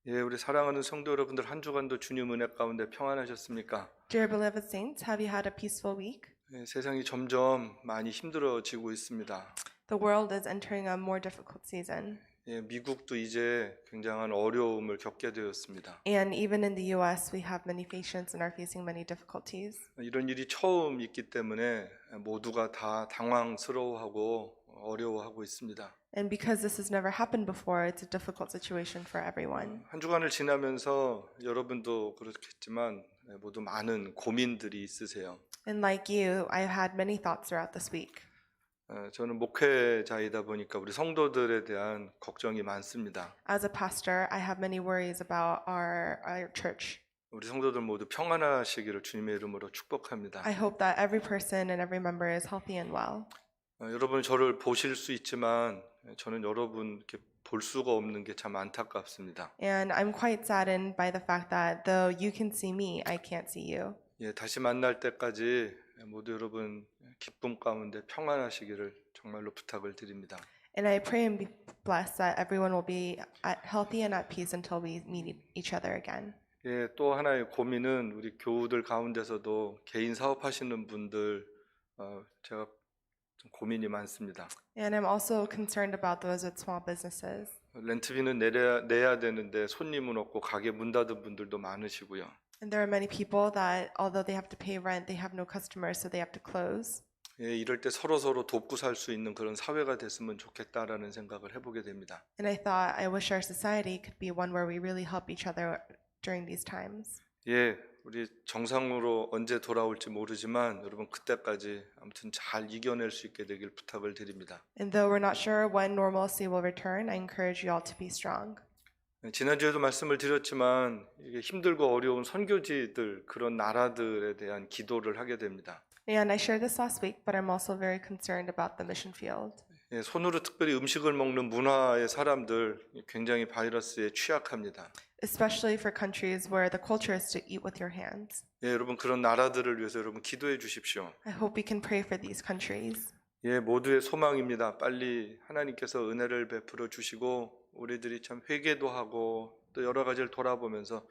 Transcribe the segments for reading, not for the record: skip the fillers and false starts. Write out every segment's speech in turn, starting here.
예, 우리 사랑하는 성도 여러분들 한 주간도 주님 은혜 가운데 평안하셨습니까? Dear beloved saints, have you had a peaceful week? 예, 세상이 점점 많이 힘들어지고 있습니다. The world is entering a more difficult season. 예, 미국도 이제 굉장한 어려움을 겪게 되었습니다. And even in the US, we have many patients and are facing many difficulties. 이런 일이 처음 있기 때문에 모두가 다 당황스러워하고 어려워하고 있습니다. And because this has never happened before, it's a difficult situation for everyone. 한 주간을 지나면서 여러분도 그렇겠지만 모두 많은 고민들이 있으세요. And like you, I've had many thoughts throughout this week. 저는 목회자이다 보니까 우리 성도들에 대한 걱정이 많습니다. As a pastor, I have many worries about our church. 우리 성도들 모두 평안하시기를 주님의 이름으로 축복합니다. I hope that every person and every member is healthy and well. 여러분 저를 보실 수 있지만 저는 여러분 이렇게 볼 수가 없는 게 참 안타깝습니다. And I'm quite saddened by the fact that though you can see me, I can't see you. 예, 다시 만날 때까지 모두 여러분 기쁨 가운데 평안하시기를 정말로 부탁을 드립니다. And I pray and be blessed that everyone will be healthy and at peace until we meet each other again. 예, 또 하나의 고민은 우리 교우들 가운데서도 개인 사업하시는 분들 제가 좀 고민이 많습니다. And I'm also concerned about those with small businesses. 렌트비는 내야 되는데 손님은 없고 가게 문 닫은 분들도 많으시고요. And there are many people that although they have to pay rent, they have no customers, so they have to close. 예, 이럴 때 서로 돕고 살 수 있는 그런 사회가 됐으면 좋겠다라는 생각을 해보게 됩니다. And I thought I wish our society could be one where we really help each other during these times. 예, 우리 정상으로 언제 돌아올지 모르지만 여러분 그때까지 아무튼 잘 이겨낼 수 있게 되길 부탁을 드립니다. And though we're not sure when normalcy will return, I encourage you all to be strong. 지난주에도 말씀을 드렸지만 이게 힘들고 어려운 선교지들 그런 나라들에 대한 기도를 하게 됩니다. And I shared this last week, but I'm also very concerned about the mission field. 예, 손으로 특별히 음식을 먹는 문화의 사람들 굉장히 바이러스에 취약합니다. Especially for countries where the culture is to eat with your hands. 예, 여러분 그런 나라들을 위해서 여러분 기도해 주십시오. I hope we can pray for these countries. 예, 모두의 소망입니다. 빨리 하나님께서 은혜를 베풀어 주시고 우리들이 참 회개도 하고 또 여러 가지를 돌아보면서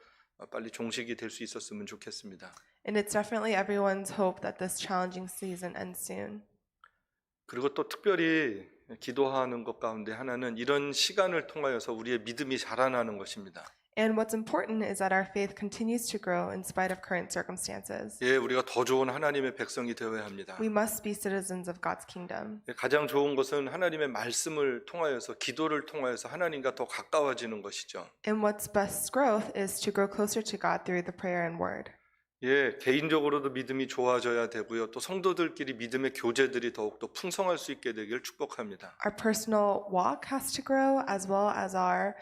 빨리 종식이 될 수 있었으면 좋겠습니다. And it's definitely everyone's hope that this challenging season ends soon. 그리고 또 특별히 기도하는 것 가운데 하나는 이런 시간을 통하여서 우리의 믿음이 자라나는 것입니다. And what's important is that our faith continues to grow in spite of current circumstances. 예, 우리가 더 좋은 하나님의 백성이 되어야 합니다. We must be citizens of God's kingdom. 가장 좋은 것은 하나님의 말씀을 통하여서 기도를 통하여서 하나님과 더 가까워지는 것이죠. And what's best growth is to grow closer to God through the prayer and word. 예, 개인적으로도 믿음이 좋아져야 되고요. 또 성도들끼리 믿음의 교제들이 더욱더 풍성할 수 있게 되길 축복합니다. Our personal walk has to grow as well as our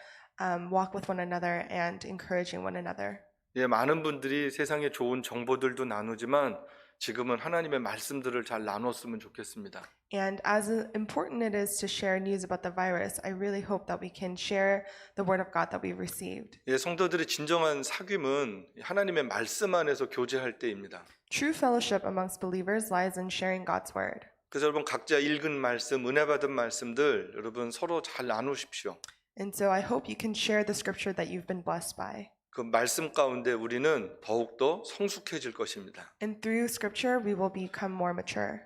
walk with one another and encouraging one another. 예, 많은 분들이 세상에 좋은 정보들도 나누지만 지금은 하나님의 말씀들을 잘 나눴으면 좋겠습니다. And as important it is to share news about the virus, I really hope that we can share the word of God that we've received. 예, 성도들의 진정한 사귐은 하나님의 말씀 안에서 교제할 때입니다. True fellowship amongst believers lies in sharing God's word. 그래서 여러분 각자 읽은 말씀, 은혜 받은 말씀들 여러분 서로 잘 나누십시오. And so I hope you can share the scripture that you've been blessed by. 그 말씀 가운데 우리는 더욱더 성숙해질 것입니다. And through scripture, we will become more mature.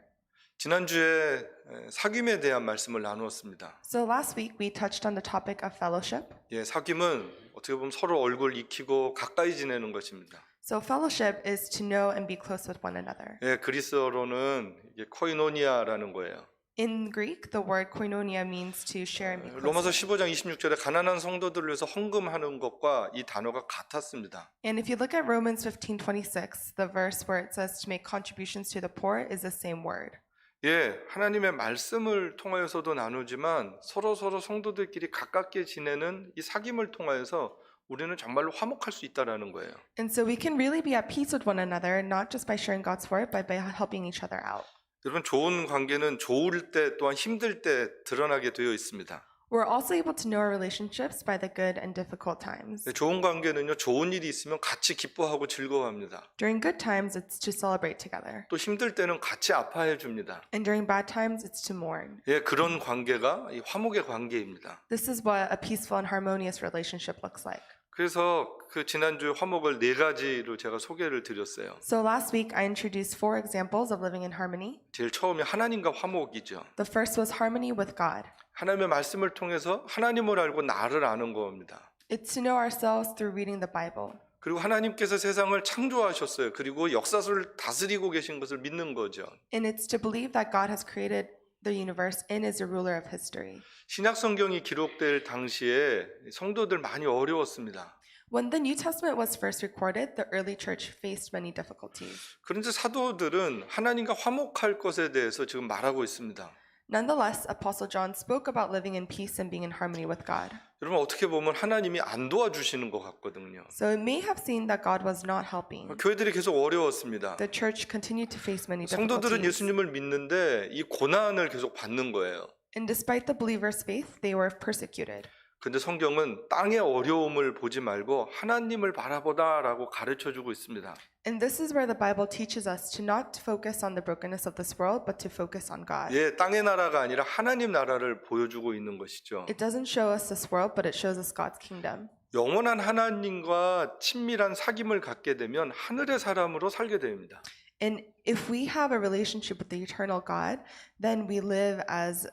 지난주에 사귐에 대한 말씀을 나누었습니다. So last week, we touched on the topic of fellowship. 예, 사귐은 어떻게 보면 서로 얼굴 익히고 가까이 지내는 것입니다. So fellowship is to know and be close with one another. 예, 그리스어로는 이게 코이노니아라는 거예요. In Greek, the word koinonia means to share and be 로마서 close. 15장 26절에 가난한 성도들을 위해서 헌금하는 것과 이 단어가 같았습니다. And if you look at Romans 15:26, the verse where it says to make contributions to the poor is the same word. 예, 하나님의 말씀을 통하여서도 나누지만 서로 성도들끼리 가깝게 지내는 이 사귐을 통하여서 우리는 정말로 화목할 수 있다라는 거예요. And so we can really be at peace with one another, not just by sharing God's word, but by helping each other out. 여러분 좋은 관계는 좋을 때 또한 힘들 때 드러나게 되어 있습니다. We're also able to know our relationships by the good and difficult times. 좋은 관계는요, 좋은 일이 있으면 같이 기뻐하고 즐거워합니다. During good times, it's to celebrate together. 또 힘들 때는 같이 아파해 줍니다. And during bad times, it's to mourn. 예, 그런 관계가 이 화목의 관계입니다. This is what a peaceful and harmonious relationship looks like. 그래서 그 지난주에 화목을 4가지로 제가 소개를 드렸어요. So last week I introduced 4 examples of living in harmony. 제일 처음에 하나님과 화목이죠. The first was harmony with God. 하나님의 말씀을 통해서 하나님을 알고 나를 아는 겁니다. It's to know ourselves through reading the Bible. 그리고 하나님께서 세상을 창조하셨어요. 그리고 역사를 다스리고 계신 것을 믿는 거죠. And it's to believe that God has created the universe and is a ruler of history. 신약 성경이 기록될 당시에 성도들 많이 어려웠습니다. When the New Testament was first recorded, the early church faced many difficulties. 그런데 사도들은 하나님과 화목할 것에 대해서 지금 말하고 있습니다. Nonetheless, Apostle John spoke about living in peace and being in harmony with God. 여러분 어떻게 보면 하나님이 안 도와주시는 것 같거든요. So it may have seemed that God was not helping. 교회들이 계속 어려웠습니다. The church continued to face many 성도들은 difficulties. 예수님을 믿는데 이 고난을 계속 받는 거예요. And despite the believers' faith, they were persecuted. 근데 성경은 땅의 어려움을 보지 말고 하나님을 바라보다라고 가르쳐주고 있습니다. And this is where the Bible teaches us to not focus on the brokenness of this world, but to focus on God. 예, 땅의 나라가 아니라 하나님 나라를 보여주고 있는 것이죠. It doesn't show us this world, but it shows us God's kingdom. 영원한 하나님과 친밀한 사귐을 갖게 되면 하늘의 사람으로 살게 됩니다. And if we have a relationship with the eternal God, then we live as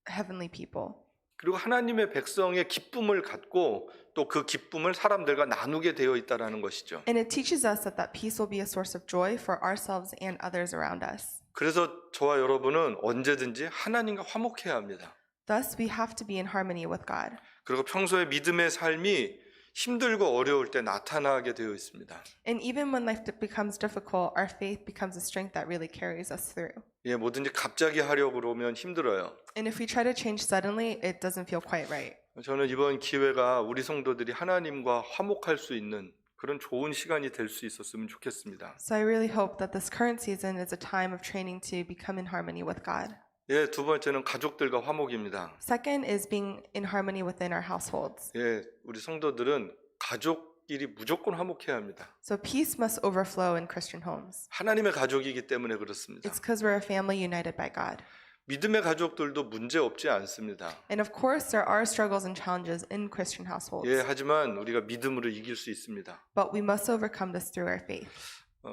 heavenly people. 그리고 하나님의 백성의 기쁨을 갖고 또 그 기쁨을 사람들과 나누게 되어 있다라는 것이죠. And it teaches us that that peace will be a source of joy for ourselves and others around us. 그래서 저와 여러분은 언제든지 하나님과 화목해야 합니다. Thus, we have to be in harmony with God. 그리고 평소에 믿음의 삶이 힘들고 어려울 때 나타나게 되어 있습니다. And even when life becomes difficult, our faith becomes a strength that really carries us through. 예, 뭐든지 갑자기 하려고 그러면 힘들어요. And if we try to change suddenly, it doesn't feel quite right. 저는 이번 기회가 우리 성도들이 하나님과 화목할 수 있는 그런 좋은 시간이 될 수 있었으면 좋겠습니다. So I really hope that this current season is a time of training to become in harmony with God. 예, 두 번째는 가족들과 화목입니다. Second is being in harmony within our households. 예, 우리 성도들은 가족끼리 무조건 화목해야 합니다. So peace must overflow in Christian homes. 하나님의 가족이기 때문에 그렇습니다. It's because we're a family united by God. 믿음의 가족들도 문제 없지 않습니다. And of course, there are struggles and challenges in Christian households. 예, 하지만 우리가 믿음으로 이길 수 있습니다. But we must overcome this through our faith.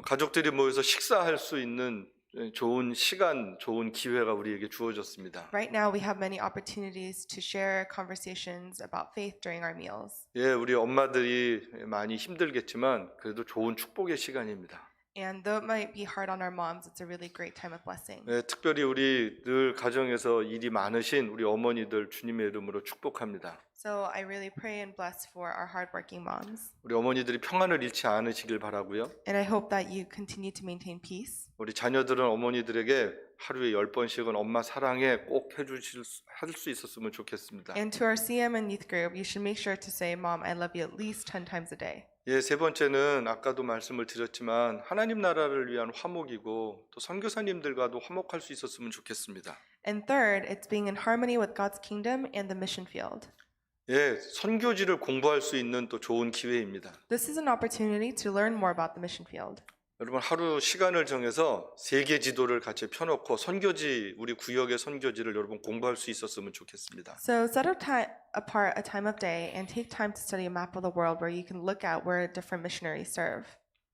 가족들이 모여서 식사할 수 있는 좋은 시간, 좋은 기회가 우리에게 주어졌습니다. Right now, we have many opportunities to share conversations about faith during our meals. 예, 우리 엄마들이 많이 힘들겠지만 그래도 좋은 축복의 시간입니다. And though it might be hard on our moms, it's a really great time of blessing. 예, 특별히 우리 늘 가정에서 일이 많으신 우리 어머니들 주님의 이름으로 축복합니다. So I really pray and bless for our hardworking moms. 우리 어머니들이 평안을 잃지 않으시길 바라고요. And I hope that you continue to maintain peace. 우리 자녀들은 어머니들에게 하루에 10번씩은 엄마 사랑해 꼭 할 수 있었으면 좋겠습니다. And to our CM and youth group, you should make sure to say, Mom, I love you at least 10 times a day. 예, 세 번째는 아까도 말씀을 드렸지만 하나님 나라를 위한 화목이고 또 선교사님들과도 화목할 수 있었으면 좋겠습니다. And third, it's being in harmony with God's kingdom and the mission field. 예, 선교지를 공부할 수 있는 또 좋은 기회입니다. This is an opportunity to learn more about the mission field. 여러분 하루 시간을 정해서 세계 지도를 같이 펴놓고 선교지 우리 구역의 선교지를 여러분 공부할 수 있었으면 좋겠습니다. So set apart a time of day and take time to study a map of the world where you can look at where different missionaries serve.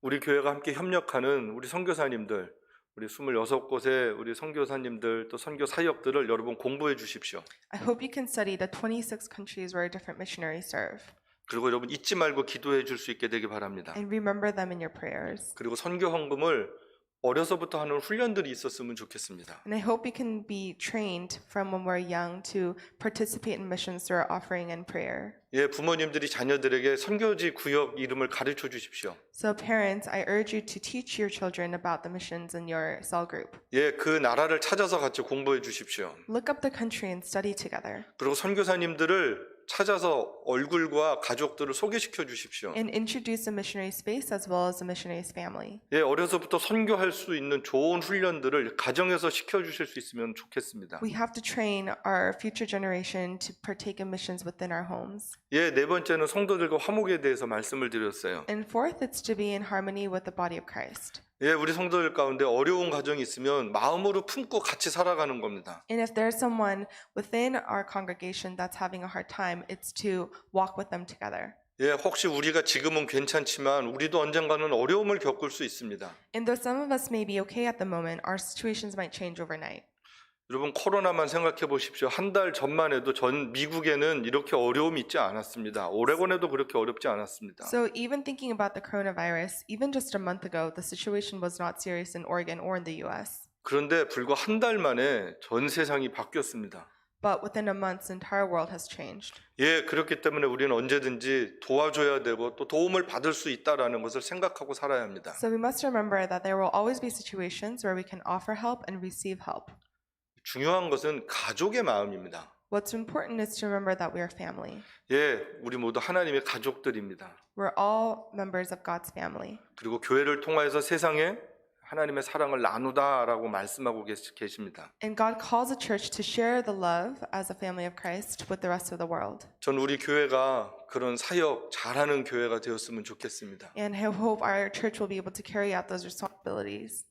우리 교회가 함께 협력하는 우리 선교사님들, 우리 26곳의 우리 선교사님들 또 선교 사역들을 여러분 공부해 주십시오. I hope you can study the 26 countries where different missionaries serve. 그리고 여러분 잊지 말고 기도해 줄 수 있게 되기 바랍니다. And remember them in your prayers. 그리고 선교 헌금을 어려서부터 하는 훈련들이 있었으면 좋겠습니다. And I hope you can be trained from when we're young to participate in missions through our offering and prayer. 예, 부모님들이 자녀들에게 선교지 구역 이름을 가르쳐 주십시오. So parents, I urge you to teach your children about the missions in your cell group. 예, 그 나라를 찾아서 같이 공부해 주십시오. Look up the country and study together. 그리고 선교사님들을 찾아서 얼굴과 가족들을 소개시켜 주십시오. And introduce the missionary space as well as the missionary's family. 예, 어려서부터 선교할 수 있는 좋은 훈련들을 가정에서 시켜 주실 수 있으면 좋겠습니다. We have to train our future generation to partake in missions within our homes. 예, 네 번째는 성도들과 화목에 대해서 말씀을 드렸어요. And fourth, it's to be in harmony with the body of Christ. 예, 우리 성도들 가운데 어려운 가정이 있으면 마음으로 품고 같이 살아가는 겁니다. And if there's someone within our congregation that's having a hard time, it's to walk with them together. 예, 혹시 우리가 지금은 괜찮지만 우리도 언젠가는 어려움을 겪을 수 있습니다. And though some of us may be okay at the moment, our situations might change overnight. 여러분 코로나만 생각해 보십시오. 한 달 전만 해도 전 미국에는 이렇게 어려움이 있지 않았습니다. 오레곤에도 그렇게 어렵지 않았습니다. So even thinking about the coronavirus, even just a month ago, the situation was not serious in Oregon or in the US. 그런데 불과 한 달 만에 전 세상이 바뀌었습니다. But within a month, the entire world has changed. 예, 그렇기 때문에 우리는 언제든지 도와줘야 되고 또 도움을 받을 수 있다라는 것을 생각하고 살아야 합니다. So we must remember that there will always be situations where we can offer help and receive help. 중요한 것은 가족의 마음입니다. What's important is to remember that we are family. 예, 우리 모두 하나님의 가족들입니다. We're all members of God's family. 그리고 교회를 통하여서 세상에 하나님의 사랑을 나누다라고 말씀하고 계십니다. And God calls the church to share the love as a family of Christ with the rest of the world. 전 우리 교회가 그런 사역 잘하는 교회가 되었으면 좋겠습니다. And I hope our church will be able to carry out those responsibilities.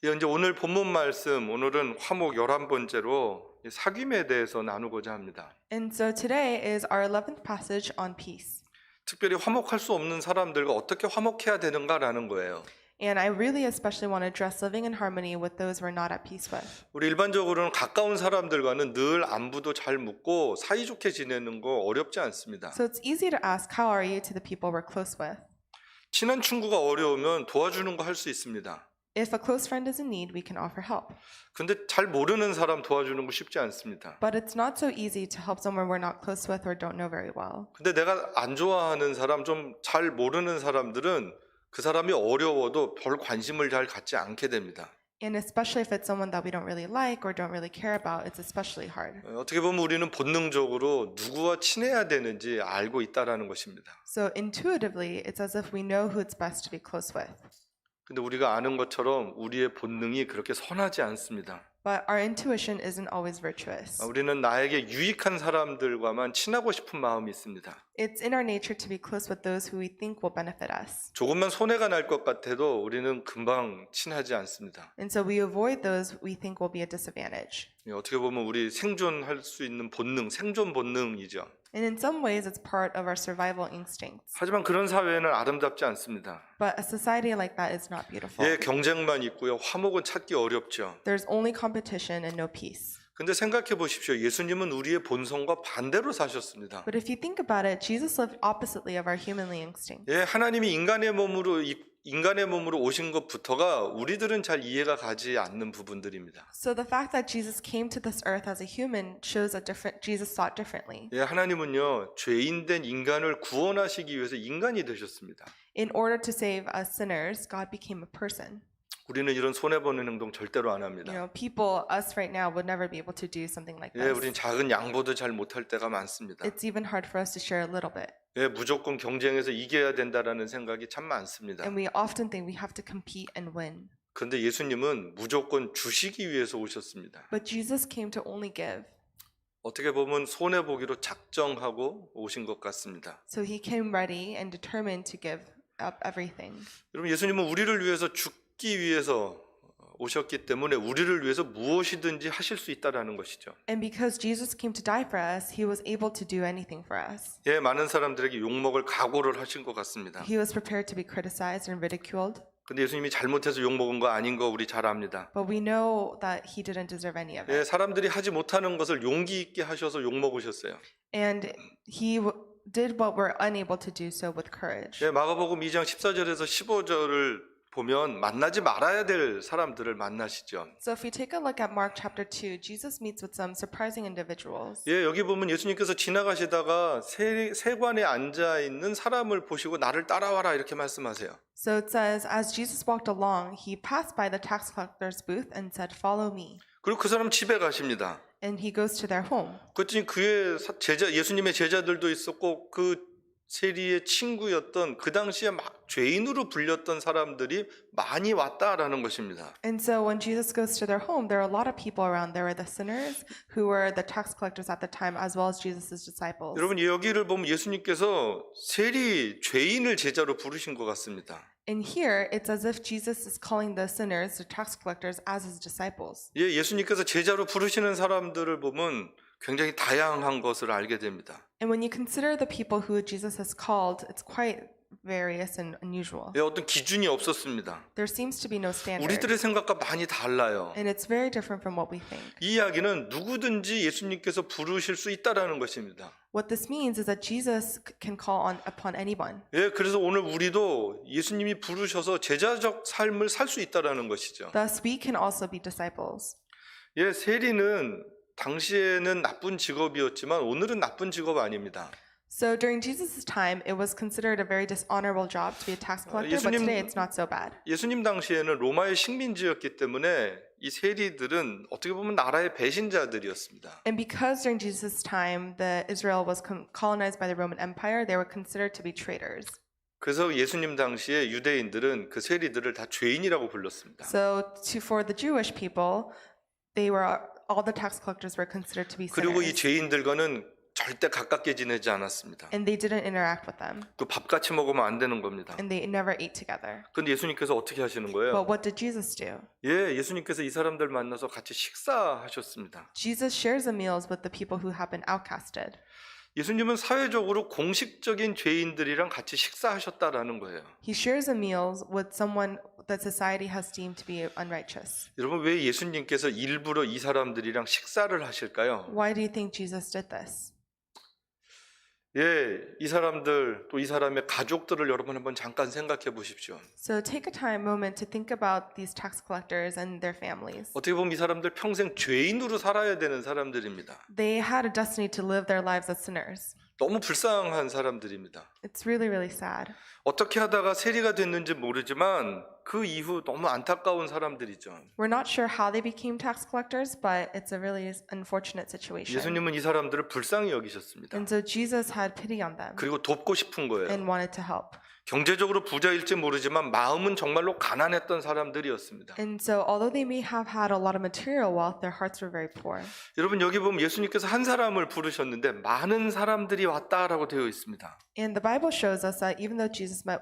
예, 이제 오늘 본문 말씀, 오늘은 화목 11번째로 사귐에 대해서 나누고자 합니다. And so today is our 11th passage on peace. 특별히 화목할 수 없는 사람들과 어떻게 화목해야 되는가라는 거예요. And I really especially want to address living in harmony with those we're not at peace with. 우리 일반적으로는 가까운 사람들과는 늘 안부도 잘 묻고 사이좋게 지내는 거 어렵지 않습니다. So it's easy to ask, how are you to the people we're close with? 친한 친구가 어려우면 도와주는 거 할 수 있습니다. If a close friend is in need, we can offer help. 근데 잘 모르는 사람 도와주는 거 쉽지 않습니다. But it's not so easy to help someone we're not close with or don't know very well. 근데 내가 안 좋아하는 사람, 좀 잘 모르는 사람들은 그 사람이 어려워도 별 관심을 잘 갖지 않게 됩니다. And especially if it's someone that we don't really like or don't really care about, it's especially hard. 어떻게 보면 우리는 본능적으로 누구와 친해야 되는지 알고 있다라는 것입니다. So intuitively, it's as if we know who it's best to be close with. 근데 우리가 아는 것처럼 우리의 본능이 그렇게 선하지 않습니다. But our intuition isn't always virtuous. 우리는 나에게 유익한 사람들과만 친하고 싶은 마음이 있습니다. It's in our nature to be close with those who we think will benefit us. 조금만 손해가 날 것 같아도 우리는 금방 친하지 않습니다. And so we avoid those we think will be a disadvantage. 어떻게 보면 우리 생존할 수 있는 본능, 생존 본능이죠. And in some ways, it's part of our survival instincts. 하지만 그런 사회는 아름답지 않습니다. But a society like that is not beautiful. 예, 경쟁만 있고요. 화목은 찾기 어렵죠. There's only competition and no peace. 근데 생각해 보십시오. 예수님은 우리의 본성과 반대로 사셨습니다. But if you think about it, Jesus lived oppositely of our humanly instinct. 예, 하나님이 인간의 몸으로 오신 것부터가 우리들은 잘 이해가 가지 않는 부분들입니다. So the fact that Jesus came to this earth as a human shows that Jesus thought differently. 예, 하나님은요, 죄인된 인간을 구원하시기 위해서 인간이 되셨습니다. In order to save us sinners, God became a person. 우리는 이런 손해보는 행동 절대로 안 합니다. People, us right now, would never be able to do something like 예, this. 우린 작은 양보도 잘 못할 때가 많습니다. It's even hard for us to share a little bit. 예, 무조건 경쟁해서 이겨야 된다라는 생각이 참 많습니다. And we often think we have to compete and win. 그런데 예수님은 무조건 주시기 위해서 오셨습니다. But Jesus came to only give. 어떻게 보면 손해보기로 작정하고 오신 것 같습니다. So he came ready and determined to give up everything. 여러분, 예수님은 우리를 위해서 죽기 위해서 오셨기 때문에 우리를 위해서 무엇이든지 하실 수 있다라는 것이죠. And because Jesus came to die for us, he was able to do anything for us. 예, 많은 사람들에게 욕먹을 각오를 하신 것 같습니다. He was prepared to be criticized and ridiculed. 근데 예수님이 잘못해서 욕먹은 거 아닌 거 우리 잘 압니다. But we know that he didn't deserve any of 예, it. 사람들이 하지 못하는 것을 용기 있게 하셔서 욕먹으셨어요. And he did what we're unable to do so with courage. 예, 마가복음 2장 14절에서 15절을 보면 만나지 말아야 될 사람들을 만나시죠. So if we take a look at Mark chapter 2, Jesus meets with some surprising individuals. 예, 여기 보면 예수님께서 지나가시다가 세관에 앉아 있는 사람을 보시고 나를 따라와라 이렇게 말씀하세요. So it says, as Jesus walked along, he passed by the tax collector's booth and said, "Follow me." 그리고 그 사람 집에 가십니다. And he goes to their home. 그랬더니 그의 예수님의 제자들도 있었고 그 세리의 친구였던 그 당시에 막 죄인으로 불렸던 사람들이 많이 왔다라는 것입니다. And so when Jesus goes to their home, there are a lot of people around. There were the sinners who were the tax collectors at the time, as well as Jesus' disciples. 여러분, 여기를 보면 예수님께서 세리 죄인을 제자로 부르신 것 같습니다. And here, it's as if Jesus is calling the sinners, the tax collectors, as his disciples. 예, 예수님께서 제자로 부르시는 사람들을 보면 굉장히 다양한 것을 알게 됩니다. And when you consider the people who Jesus has called, it's quite various and unusual. 예, 어떤 기준이 없었습니다. There seems to be no standard. 우리들의 생각과 많이 달라요. And it's very different from what we think. 이 이야기는 누구든지 예수님께서 부르실 수 있다라는 것입니다. What this means is that Jesus can call on upon anyone. 예, 그래서 오늘 우리도 예수님이 부르셔서 제자적 삶을 살 수 있다라는 것이죠. Thus, we can also be disciples. 예, 세리는 당시에는 나쁜 직업이었지만 오늘은 나쁜 직업 아닙니다. So during Jesus' time, it was considered a very dishonorable job to be a tax collector, but 예수님- today it's not so bad. 예수님 당시에는 로마의 식민지였기 때문에 이 세리들은 어떻게 보면 나라의 배신자들이었습니다. And because during Jesus' time, Israel was colonized by the Roman Empire, they were considered to be traitors. 그래서 예수님 당시에 유대인들은 그 세리들을 다 죄인이라고 불렀습니다. So for the Jewish people, all the tax collectors were considered to be 그리고 이 sinners. 죄인들과는 절대 가깝게 지내지 않았습니다. And they didn't interact with them. 그 밥 같이 먹으면 안 되는 겁니다. And they never ate together. 근데 예수님께서 어떻게 하시는 But 거예요? what did Jesus do? 예, 예수님께서 이 사람들 만나서 같이 식사하셨습니다. Jesus shares the meals with the people who have been outcasted. 예수님은 사회적으로 공식적인 죄인들이랑 같이 식사하셨다라는 거예요. He shares the meals with someone that society has deemed to be unrighteous. 여러분, 왜 예수님께서 일부러 이 사람들이랑 식사를 하실까요? Why do you think Jesus did this? 예, 이 사람들 또 이 사람의 가족들을 여러분 한번 잠깐 생각해 보십시오. So take a moment to think about these tax collectors and their families. 어떻게 보면 이 사람들 평생 죄인으로 살아야 되는 사람들입니다. They had a destiny to live their lives as sinners. 너무 불쌍한 사람들입니다. It's really, really sad. 어떻게 하다가 세리가 됐는지 모르지만 그 이후 너무 안타까운 사람들이죠. We're not sure how they became tax collectors, but it's a really unfortunate situation. 예수님은 이 사람들을 불쌍히 여기셨습니다. And so Jesus had pity on them 그리고 돕고 싶은 거예요. and wanted to help. 경제적으로 부자일지 모르지만 마음은 정말로 가난했던 사람들이었습니다. And so although they may have had a lot of material wealth, their hearts were very poor. 여러분, 여기 보면 예수님께서 한 사람을 부르셨는데 많은 사람들이 왔다라고 되어 있습니다. And the Bible shows us that even though Jesus met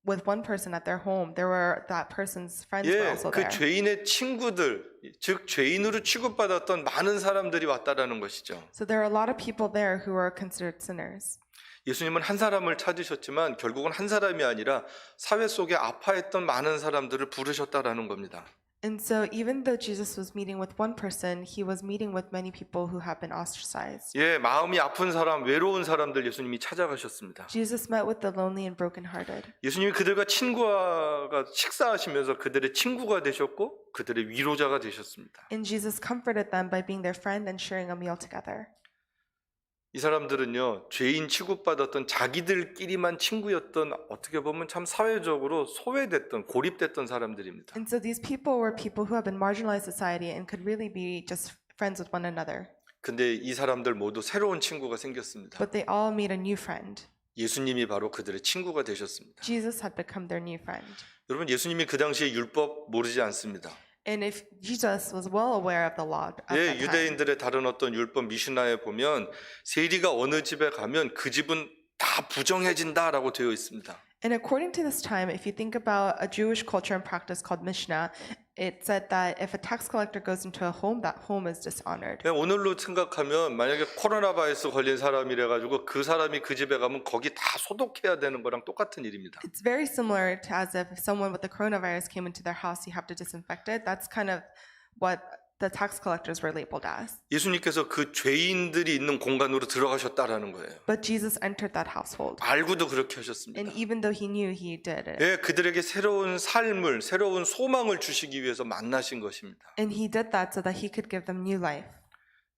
with one person at their home, there were that person's friends were 예, also 그 there. 죄인의 친구들, 즉 죄인으로 취급받았던 많은 사람들이 왔다라는 것이죠. So there are a lot of people there who were considered sinners. 예수님은 한 사람을 찾으셨지만 결국은 한 사람이 아니라 사회 속에 아파했던 많은 사람들을 부르셨다라는 겁니다. And so even though Jesus was meeting with one person, he was meeting with many people who have been ostracized. 예, 마음이 아픈 사람, 외로운 사람들 예수님이 찾아가셨습니다. Jesus met with the lonely and brokenhearted. 예수님이 그들과 친구가 식사하시면서 그들의 친구가 되셨고 그들의 위로자가 되셨습니다. And Jesus comforted them by being their friend and sharing a meal together. 이 사람들은요, 죄인 취급받았던 자기들끼리만 친구였던 어떻게 보면 참 사회적으로 소외됐던 고립됐던 사람들입니다. And so these people were people who have been marginalized society and could really be just friends with one another. 근데 이 사람들 모두 새로운 친구가 생겼습니다. But they all made a new friend. 예수님이 바로 그들의 친구가 되셨습니다. Jesus had become their new friend. 여러분, 예수님이 그 당시에 율법 모르지 않습니다. And if Jesus was well aware of the law at 예, that time, 유대인들의 다른 어떤 율법 미슈나에 보면 세리가 어느 집에 가면 그 집은 다 부정해진다라고 되어 있습니다. and according to this time, if you think about a Jewish culture and practice called Mishnah, it said that if a tax collector goes into a home, that home is dishonored. 그냥 오늘로 생각하면 만약에 코로나 바이러스 걸린 사람이래 가지고 그 사람이 그 집에 가면 거기 다 소독해야 되는 거랑 똑같은 일입니다. It's very similar to as if someone with the coronavirus came into their house, you have to disinfect it. That's kind of what the tax collectors were labeled as. 예수님께서 그 죄인들이 있는 공간으로 들어가셨다라는 거예요. But Jesus entered that household. 알고도 그렇게 하셨습니다. And even though he knew, he did it. 예, 그들에게 새로운 삶을, 새로운 소망을 주시기 위해서 만나신 것입니다. And he did that so that he could give them new life.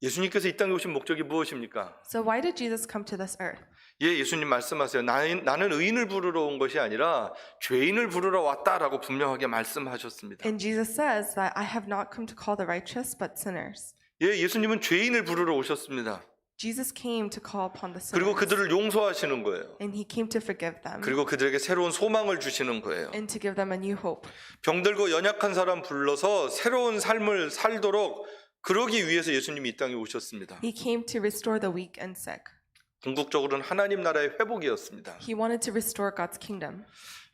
예수님께서 이 땅에 오신 목적이 무엇입니까? So why did Jesus come to this earth? 예, 예수님 말씀하세요. 나는 의인을 부르러 온 것이 아니라 죄인을 부르러 왔다라고 분명하게 말씀하셨습니다. And Jesus says that I have not come to call the righteous, but sinners. 예, 예수님은 죄인을 부르러 오셨습니다. Jesus came to call upon the 그리고 sinners. 그들을 용서하시는 거예요. And he came to forgive them. 그리고 그들에게 새로운 소망을 주시는 거예요. And to give them a new hope. 병들고 연약한 사람 불러서 새로운 삶을 살도록 그러기 위해서 예수님이 이 땅에 오셨습니다. He came to restore the weak and sick. 궁극적으로는 하나님 나라의 회복이었습니다. He wanted to restore God's kingdom.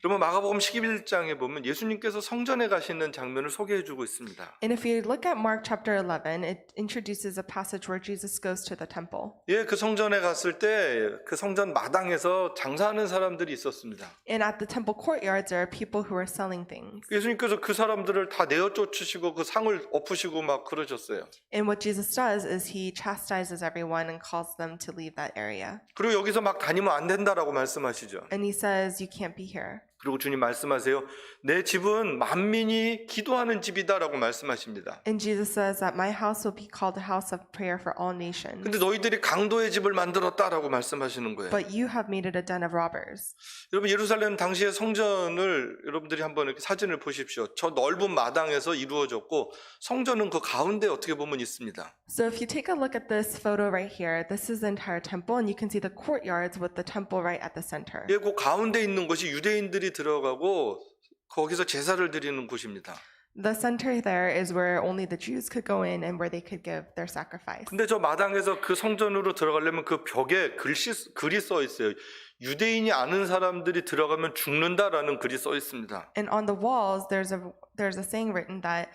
그러면 마가복음 11장에 보면 예수님께서 성전에 가시는 장면을 소개해 주고 있습니다. And if you look at Mark chapter 11, it introduces a passage where Jesus goes to the temple. 예, 그 성전에 갔을 때 그 성전 마당에서 장사하는 사람들이 있었습니다. And at the temple courtyards, there are people who are selling things. 예수님께서 그 사람들을 다 내어 쫓으시고 그 상을 엎으시고 막 그러셨어요. And what Jesus does is he chastises everyone and calls them to leave that area. 그리고 여기서 막 다니면 안 된다라고 말씀하시죠. And he says, you can't be here. 그리고 주님 말씀하세요. 내 집은 만민이 기도하는 집이다라고 말씀하십니다. And Jesus says that my house will be called a house of prayer for all nations. 근데 너희들이 강도의 집을 만들었다라고 말씀하시는 거예요. But you have made it a den of robbers. 여러분 예루살렘 당시의 성전을 여러분들이 한번 이렇게 사진을 보십시오. 저 넓은 마당에서 이루어졌고 성전은 그 가운데 어떻게 보면 있습니다. So if you take a look at this photo right here, this is the entire temple, and you can see the courtyards with the temple right at the center. 예, 그 가운데 있는 것이 유대인들이 들어가고 거기서 제사를 드리는 곳입니다. The center there is where only the Jews could go in and where they could give their sacrifice. 근데 저 마당에서 그 성전으로 들어가려면 그 벽에 글이 써 있어요. 유대인이 아는 사람들이 들어가면 죽는다라는 글이 써 있습니다. And on the walls, there's a saying written that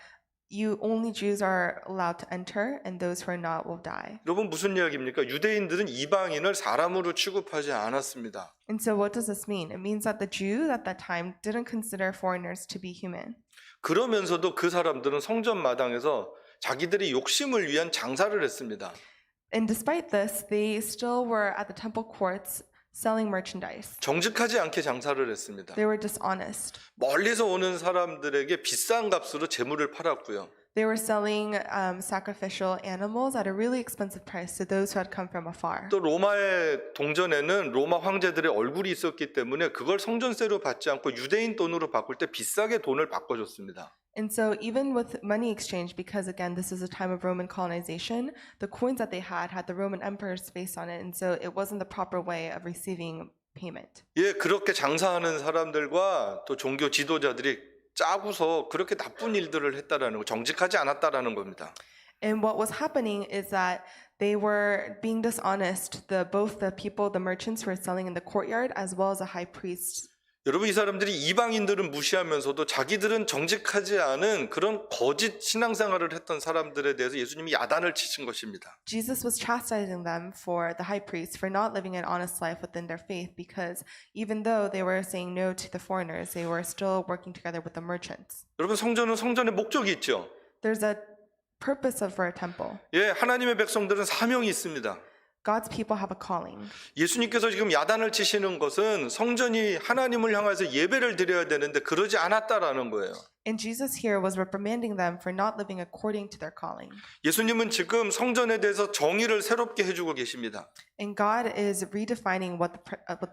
only Jews are allowed to enter, and those who are not will die. 여러분 무슨 이야기입니까? 유대인들은 이방인을 사람으로 취급하지 않았습니다. And so what does this mean? It means that the Jews at that time didn't consider foreigners to be human. 그러면서도 그 사람들은 성전 마당에서 자기들의 욕심을 위한 장사를 했습니다. And despite this, they still were at the temple courts selling merchandise. 정직하지 않게 장사를 했습니다. They were dishonest. 멀리서 오는 사람들에게 비싼 값으로 재물을 팔았고요. They were selling sacrificial animals at a really expensive price to those who had come from afar. 또 로마의 동전에는 로마 황제들의 얼굴이 있었기 때문에 그걸 성전세로 받지 않고 유대인 돈으로 바꿀 때 비싸게 돈을 바꿔줬습니다. And so even with money exchange, because again, this is a time of Roman colonization, the coins that they had the Roman emperor's face on it, and so it wasn't the proper way of receiving payment. 예, 그렇게 장사하는 사람들과 또 종교 지도자들이 짜고서 그렇게 나쁜 일들을 했다라는 거, 정직하지 않았다라는 겁니다. And what was happening is that they were being dishonest, both the people, the merchants who were selling in the courtyard, as well as the high priests. 여러분 이 사람들이 이방인들은 무시하면서도 자기들은 정직하지 않은 그런 거짓 신앙생활을 했던 사람들에 대해서 예수님이 야단을 치신 것입니다. Jesus was chastising them for the high priests for not living an honest life within their faith, because even though they were saying no to the foreigners, they were still working together with the merchants. 여러분 성전은 성전의 목적이 있죠. There's a purpose for a temple. 예, 하나님의 백성들은 사명이 있습니다. God's people have a calling. 예수님께서 지금 야단을 치시는 것은 성전이 하나님을 향해서 예배를 드려야 되는데 그러지 않았다라는 거예요. And Jesus here was reprimanding them for not living according to their calling. 예수님은 지금 성전에 대해서 정의를 새롭게 해주고 계십니다. And God is redefining what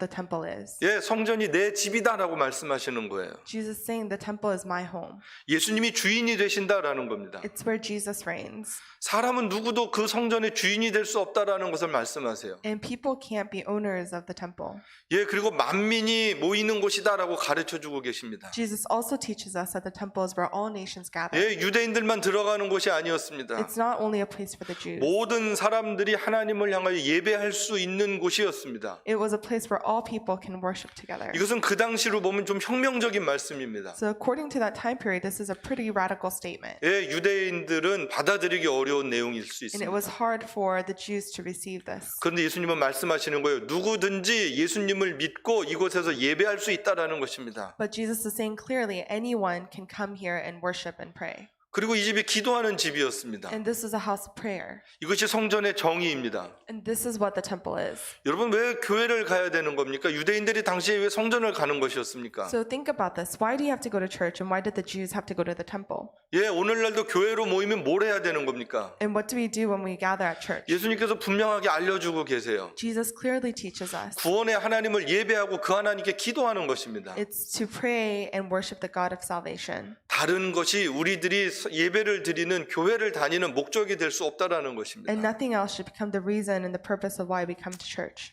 the temple is. 예, 성전이 내 집이다라고 말씀하시는 거예요. Jesus saying the temple is my home. 예수님이 주인이 되신다라는 겁니다. It's where Jesus reigns. 사람은 누구도 그 성전의 주인이 될 수 없다라는 것을 말씀하세요. And people can't be owners of the temple. 예, 그리고 만민이 모이는 곳이다라고 가르쳐 주고 계십니다. Jesus also teaches us that the temple is where all nations gather. 예, 유대인들만 들어가는 곳이 아니었습니다. It's not only a place for the Jews. 모든 사람들이 하나님을 향하여 예배할 수 있는 곳이었습니다. It was a place where all people can worship together. 이것은 그 당시로 보면 좀 혁명적인 말씀입니다. So according to that time period, this is a pretty radical statement. 예, 유대인들은 받아들이기 어려운 내용일 수 And it 있습니다. was hard for the Jews to receive this. 그런데 예수님은 말씀하시는 거예요. 누구든지 예수님을 믿고 이곳에서 예배할 수 있다라는 것입니다. But Jesus is saying clearly, anyone can come here and worship and pray. 그리고 이 집이 기도하는 집이었습니다. And this is a house of prayer. 이것이 성전의 정의입니다. And this is what the temple is. 여러분 왜 교회를 가야 되는 겁니까? 유대인들이 당시에 왜 성전을 가는 것이었습니까? So think about this. Why do you have to go to church, and why did the Jews have to go to the temple? 예, 오늘날도 교회로 모이면 뭘 해야 되는 겁니까? And what do we do when we gather at church? 예수님께서 분명하게 알려주고 계세요. Jesus clearly teaches us. 구원의 하나님을 예배하고 그 하나님께 기도하는 것입니다. It's to pray and worship the God of salvation. 다른 것이 우리들이 예배를 드리는 교회를 다니는 목적이 될 수 없다라는 것입니다. And nothing else should become the reason and the purpose of why we come to church.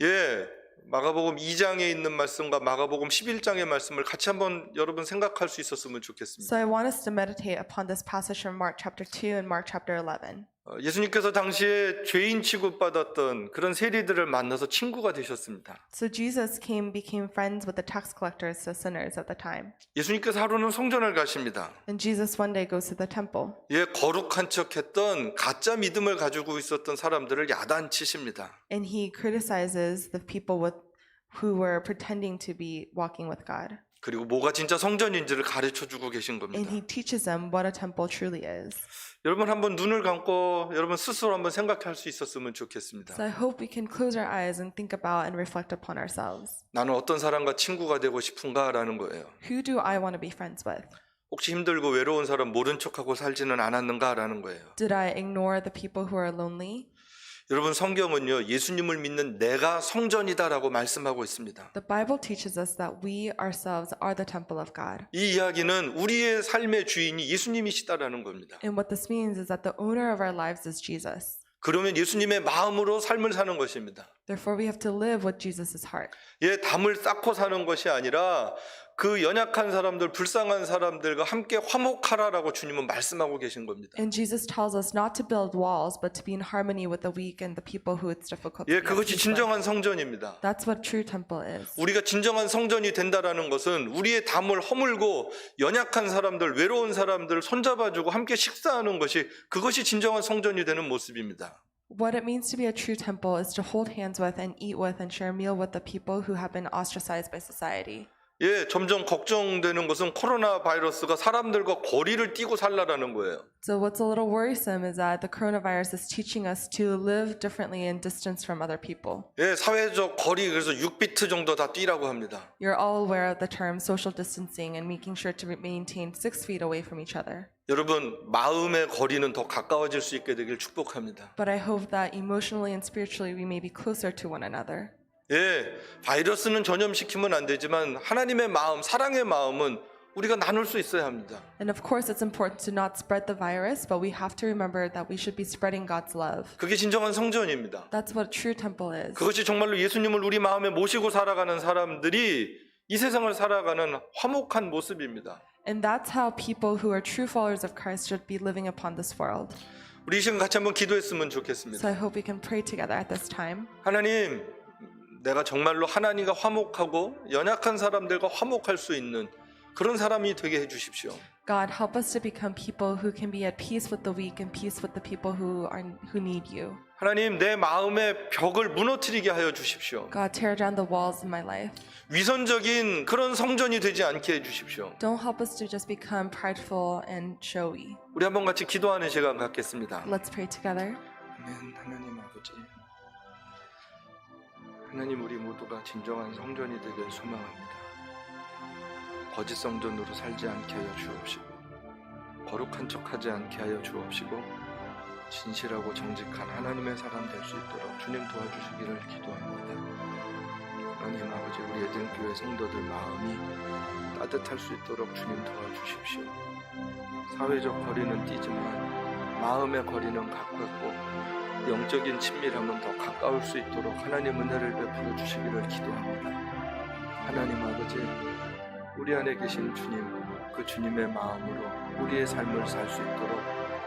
예, 마가복음 2장에 있는 말씀과 마가복음 11장의 말씀을 같이 한번 여러분 생각할 수 있었으면 좋겠습니다. So I want us to meditate upon this passage from Mark chapter 2 and Mark chapter 11. 예수님께서 당시에 죄인 취급받았던 그런 세리들을 만나서 친구가 되셨습니다. So Jesus became friends with the tax collectors, the sinners at the time. 예수님께서 하루는 성전을 가십니다. And Jesus one day goes to the temple. 예, 거룩한 척했던 가짜 믿음을 가지고 있었던 사람들을 야단치십니다. And he criticizes the people who were pretending to be walking with God. 그리고 뭐가 진짜 성전인지를 가르쳐주고 계신 And 겁니다. he teaches them what a temple truly is. 여러분 한번 눈을 감고 여러분 스스로 한번 생각할 수 있었으면 좋겠습니다. So I hope we can close our eyes and think about and reflect upon ourselves. 나는 어떤 사람과 친구가 되고 싶은가라는 거예요. Who do I want to be friends with? 혹시 힘들고 외로운 사람 모른 척하고 살지는 않았는가라는 거예요. Did I ignore the people who are lonely? 여러분 성경은요 예수님을 믿는 내가 성전이다라고 말씀하고 있습니다. The Bible teaches us that we ourselves are the temple of God. 이 이야기는 우리의 삶의 주인이 예수님이시다라는 겁니다. And what this means is that the owner of our lives is Jesus. 그러면 예수님의 마음으로 삶을 사는 것입니다. Therefore, we have to live with Jesus' heart. 예, 담을 쌓고 사는 것이 아니라 그 연약한 사람들, 불쌍한 사람들과 함께 화목하라라고 주님은 말씀하고 계신 겁니다. And Jesus tells us not to build walls, but to be in harmony with the weak and the people who it's difficult to 예, be at 그것이 peace with. 진정한 성전입니다. That's what true temple is. 우리가 진정한 성전이 된다라는 것은 우리의 담을 허물고 연약한 사람들, 외로운 사람들을 손잡아주고 함께 식사하는 것이 그것이 진정한 성전이 되는 모습입니다. What it means to be a true temple is to hold hands with and eat with and share a meal with the people who have been ostracized by society. 예, 점점 걱정되는 것은 코로나 바이러스가 사람들과 거리를 띄고 살라라는 거예요. So what's a little worrisome is that the coronavirus is teaching us to live differently and distance from other people. 예, 사회적 거리 그래서 6비트 정도 다 뛰라고 합니다. You're all aware of the term social distancing and making sure to maintain 6 feet away from each other. 여러분 마음의 거리는 더 가까워질 수 있게 되길 축복합니다. But I hope that emotionally and spiritually we may be closer to one another. 예, 바이러스는 전염시키면 안 되지만 하나님의 마음, 사랑의 마음은 우리가 나눌 수 있어야 합니다. And of course it's important to not spread the virus, but we have to remember that we should be spreading God's love. 그게 진정한 성전입니다. That's what true temple is. 그것이 정말로 예수님을 우리 마음에 모시고 살아가는 사람들이 이 세상을 살아가는 화목한 모습입니다. And that's how people who are true followers of Christ should be living upon this world. 우리 이 시간 같이 한번 기도했으면 So 좋겠습니다. I hope we can pray together at this time. 하나님, 내가 정말로 하나님과 화목하고 연약한 사람들과 화목할 수 있는 그런 사람이 되게 해주십시오. God, help us to become people who can be at peace with the weak and peace with the people who need you. 하나님, 내 마음의 벽을 무너뜨리게 하여 주십시오. God, tear down the walls in my life. 위선적인 그런 성전이 되지 않게 해주십시오. Don't help us to just become prideful and showy. 우리 한번 같이 기도하는 시간 갖겠습니다. Let's pray together. 아멘. 하나님 아버지, 하나님 우리 모두가 진정한 성전이 되길 소망합니다. 거짓 성전으로 살지 않게 하여 주옵시고 거룩한 척하지 않게 하여 주옵시고 진실하고 정직한 하나님의 사람 될 수 있도록 주님 도와주시기를 기도합니다. 하나님 아버지, 우리 에덴교회 성도들 마음이 따뜻할 수 있도록 주님 도와주십시오. 사회적 거리는 띄지만 마음의 거리는 가깝고 영적인 친밀함은 더 가까울 수 있도록 하나님 은혜를 베풀어 주시기를 기도합니다. 하나님 아버지, 우리 안에 계신 주님, 그 주님의 마음으로 우리의 삶을 살 수 있도록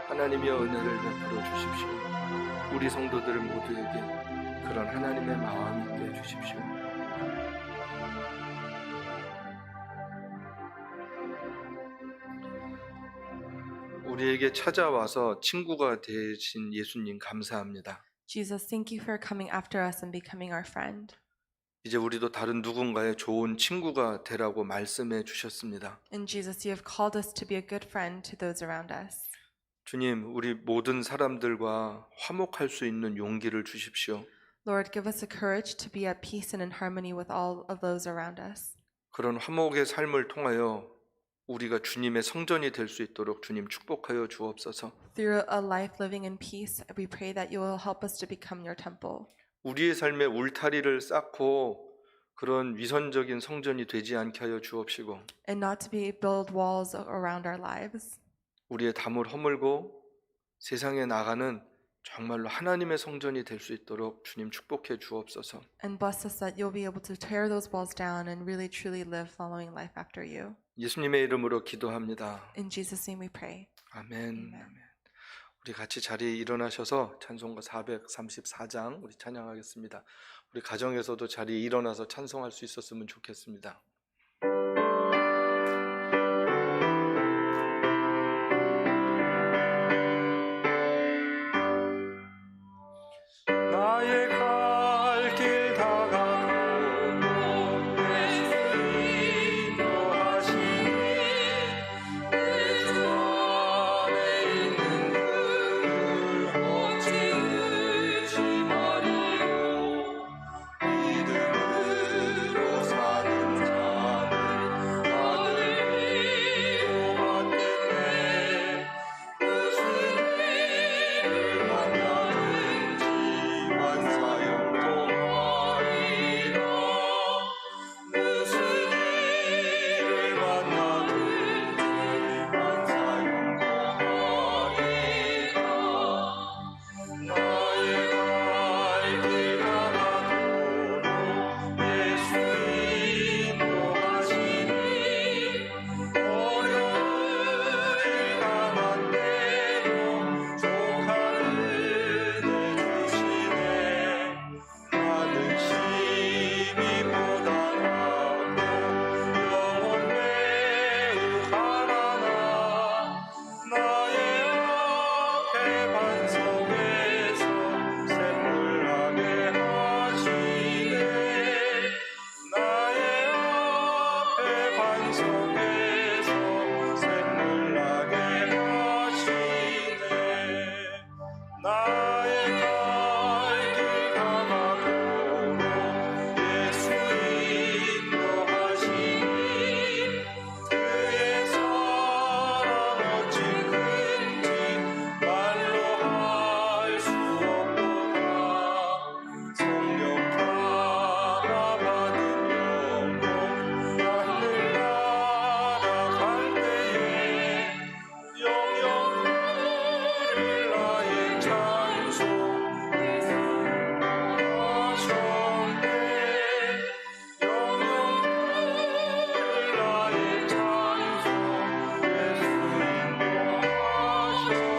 하나님의 은혜를 베풀어 주십시오. 우리 성도들 모두에게 그런 하나님의 마음이 있게 해주십시오. 우리에게 찾아와서 친구가 되신 예수님 감사합니다. Jesus, thank you for coming after us and becoming our friend. 이제 우리도 다른 누군가의 좋은 친구가 되라고 말씀해 주셨습니다. And Jesus, you have called us to be a good friend to those around us. 주님, 우리 모든 사람들과 화목할 수 있는 용기를 주십시오. Lord, give us the courage to be at peace and in harmony with all of those around us. 그런 화목의 삶을 통하여 우리가 주님의 성전이 될 수 있도록 주님 축복하여 주옵소서. Through a life living in peace, we pray that you will help us to become your temple. 우리의 삶에 울타리를 쌓고 그런 위선적인 성전이 되지 않게 하여 주옵시고 And not to build walls around our lives. 우리의 담을 허물고 세상에 나가는 정말로 하나님의 성전이 될 수 있도록 주님 축복해 주옵소서. And bless us that you'll be able to tear those walls down and really truly live following life after you. 예수님의 이름으로 기도합니다. In Jesus' name we pray. 아멘. Amen. 아멘. 우리 같이 자리에 일어나셔서 찬송가 434장 우리 찬양하겠습니다. 우리 가정에서도 자리에 일어나서 찬송할 수 있었으면 좋겠습니다. 나의 갈 길 다가오고 예수 인도하시니 내 주 안에 있는 그 어찌 의심하리요. 믿음으로 사는 자는 하늘 위로받겠네. 무슨 일을 만나든지 완사형통하리라. 무슨 일을 만나든지 완사형통하리라. 나의 갈 길 다가도록 예수 인도하시니 어려운 일 당한 때도 족한 은혜 주시네. 나는 심히 고단하고 영혼 매우 가난하. 나의 앞에 반석에서 샘물 나게 하시네. 나의 앞에 반석에서 샘물 나게 하시네. 나의 갈 길 다가도록 예수 인도하시니 그의 사랑 어찌 큰지 말로 할 수 없도다. 성령 감화 받은 영혼 하늘 날아갈 때에 영영 부를 나의 찬송 하셨네. 영영 부를 나의 찬송 예수 인도하셨네.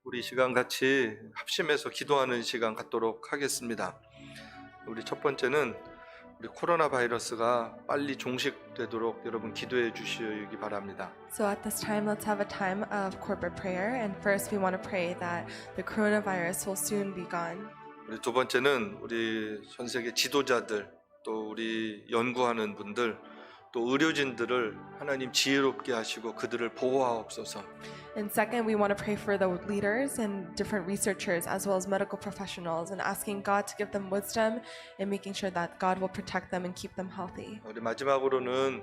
우리 시간 같이 합심해서 기도하는 시간 갖도록 하겠습니다. 우리 첫 번째는 우리 코로나 바이러스가 빨리 종식되도록 여러분 기도해 주시기 바랍니다. So at this time, let's have a time of corporate prayer. And first, we want to pray that the coronavirus will soon be gone. 우리 두 번째는 우리 전 세계 지도자들, 또 우리 연구하는 분들, 또 의료진들을 하나님 지혜롭게 하시고 그들을 보호하옵소서. And second, we want to pray for the leaders and different researchers as well as medical professionals and asking God to give them wisdom and making sure that God will protect them and keep them healthy. 우리 마지막으로는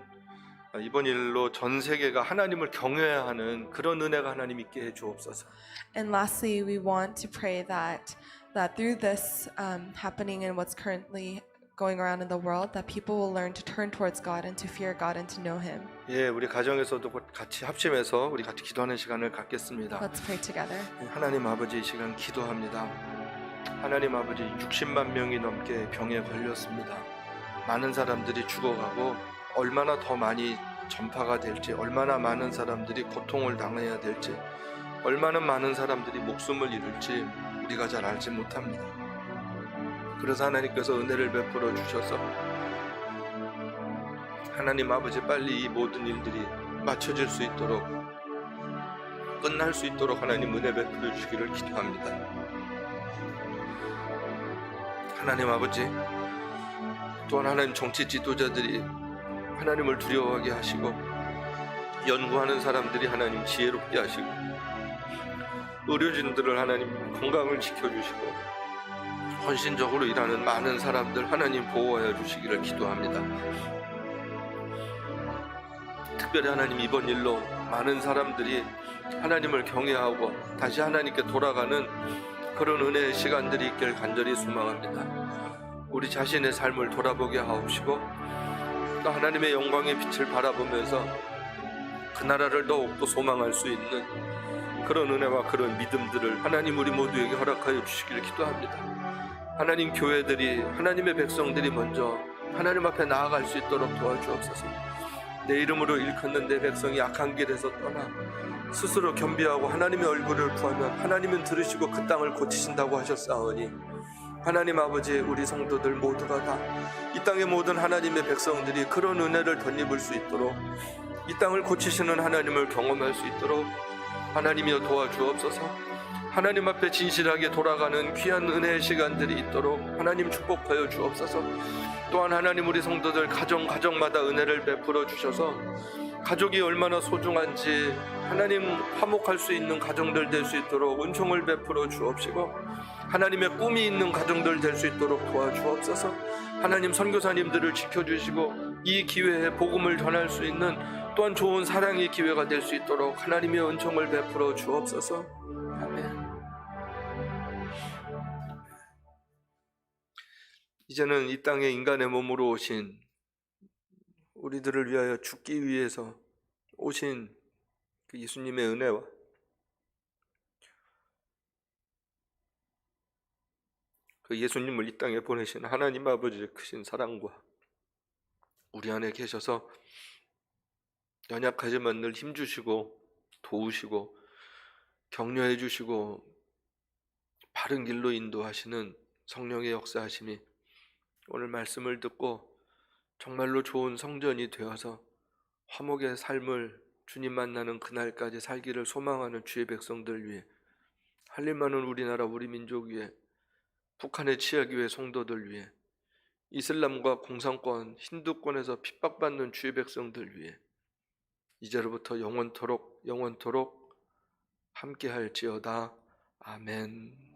이번 일로 전 세계가 하나님을 경외해야 하는 그런 은혜가 하나님 있게 해 주옵소서. And lastly, we want to pray that through this happening and what's currently going around in the world, that people will learn to turn towards God and to fear God and to know Him. 예, 우리 가정에서도 같이 합심해서 우리 같이 기도하는 시간을 갖겠습니다. Let's pray together. 하나님 아버지, 이 시간 기도합니다. 하나님 아버지, 60만 명이 넘게 병에 걸렸습니다. 많은 사람들이 죽어가고 얼마나 더 많이 전파가 될지, 얼마나 많은 사람들이 고통을 당해야 될지, 얼마나 많은 사람들이 목숨을 잃을지 우리가 잘 알지 못합니다. 그래서 하나님께서 은혜를 베풀어 주셔서 하나님 아버지, 빨리 이 모든 일들이 맞춰질 수 있도록, 끝날 수 있도록 하나님 은혜 베풀어 주시기를 기도합니다. 하나님 아버지, 또한 하나님 정치 지도자들이 하나님을 두려워하게 하시고, 연구하는 사람들이 하나님 지혜롭게 하시고, 의료진들을 하나님 건강을 지켜주시고, 헌신적으로 일하는 많은 사람들 하나님 보호하여 주시기를 기도합니다. 특별히 하나님, 이번 일로 많은 사람들이 하나님을 경외하고 다시 하나님께 돌아가는 그런 은혜의 시간들이 있길 간절히 소망합니다. 우리 자신의 삶을 돌아보게 하옵시고, 또 하나님의 영광의 빛을 바라보면서 그 나라를 더욱더 소망할 수 있는 그런 은혜와 그런 믿음들을 하나님 우리 모두에게 허락하여 주시기를 기도합니다. 하나님, 교회들이, 하나님의 백성들이 먼저 하나님 앞에 나아갈 수 있도록 도와주옵소서. 내 이름으로 일컫는 내 백성이 악한 길에서 떠나 스스로 겸비하고 하나님의 얼굴을 구하면 하나님은 들으시고 그 땅을 고치신다고 하셨사오니, 하나님 아버지, 우리 성도들 모두가 다 이 땅의 모든 하나님의 백성들이 그런 은혜를 덧입을 수 있도록, 이 땅을 고치시는 하나님을 경험할 수 있도록 하나님이여 도와주옵소서. 하나님 앞에 진실하게 돌아가는 귀한 은혜의 시간들이 있도록 하나님 축복하여 주옵소서. 또한 하나님, 우리 성도들 가정마다 은혜를 베풀어 주셔서 가족이 얼마나 소중한지 하나님 화목할 수 있는 가정들 될 수 있도록 은총을 베풀어 주옵시고, 하나님의 꿈이 있는 가정들 될 수 있도록 도와주옵소서. 하나님, 선교사님들을 지켜주시고 이 기회에 복음을 전할 수 있는 또한 좋은 사랑의 기회가 될 수 있도록 하나님의 은총을 베풀어 주옵소서. 아멘. 이제는 이 땅에 인간의 몸으로 오신, 우리들을 위하여 죽기 위해서 오신 그 예수님의 은혜와 그 예수님을 이 땅에 보내신 하나님 아버지의 크신 사랑과 우리 안에 계셔서 연약하지만 늘 힘주시고 도우시고 격려해 주시고 바른 길로 인도하시는 성령의 역사하심이 오늘 말씀을 듣고 정말로 좋은 성전이 되어서 화목의 삶을 주님 만나는 그날까지 살기를 소망하는 주의 백성들 위해, 할 일 많은 우리나라 우리 민족 위해, 북한의 치하교회 성도들 위해, 이슬람과 공산권 힌두권에서 핍박받는 주의 백성들 위해 이제로부터 영원토록 함께할지어다. 아멘.